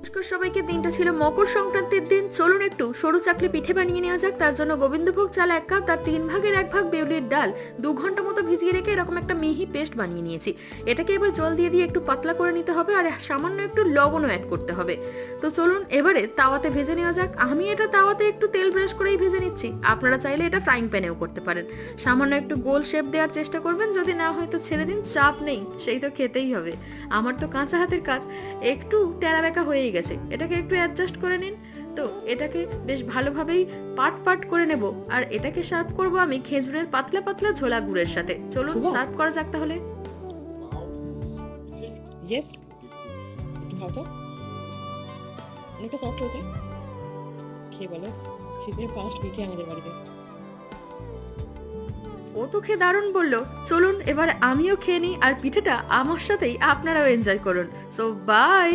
নমস্কার সবাইকে। দিনটা ছিল মকর সংক্রান্তির দিন। চলুন একটু সরু চাকলি পিঠে বানিয়ে নেওয়া যাক। তার জন্য গোবিন্দভোগ চাল 1 কাপ, তার 3 ভাগের 1 ভাগ বিউলির ডাল 2 ঘন্টা মতো ভিজিয়ে রেখে এরকম একটা মিহি পেস্ট বানিয়ে নিয়েছি। এটাকে এবার জল দিয়ে দিয়ে একটু পাতলা করে নিতে হবে আর সামান্য একটু লবণও অ্যাড করতে হবে। তো চলুন এবারে তাওয়াতে ভেজে নেওয়া যাক। আমি এটা তাওয়াতে একটু তেল ব্রাশ করেই ভেজে নিচ্ছি, আপনারা চাইলে এটা ফ্রাইং প্যানেও করতে পারেন। সামান্য একটু গোল শেপ দেওয়ার চেষ্টা করবেন, যদি না হয় তো ছেড়ে দিন, চাপ নেই, সেই তো খেতেই হবে। আমার তো কাঁচা হাতের কাজ, একটু টেরা বেঁকা হয়েই গেছে, এটাকে একটু অ্যাডজাস্ট করে নিন। তো এটাকে বেশ ভালোভাবেই পাট পাট করে নেব আর এটাকে সার্ভ করব আমি খেজুরের পাতলা পাতলা ঝোলা গুড়ের সাথে। চলুন সার্ভ করা যাক তাহলে। ইয়েস, একটু খাও তো, অনেকটা সফট হয়েছে। খেয়ে বলো, শীতের ফার্স্ট পিঠে আমাদের বাড়িতে। ও তো খেয়ে দারুণ বললো। চলুন এবার আমিও খেয়ে নিই আর পিঠেটা আমার সাথেই আপনারাও এনজয় করুন। So by.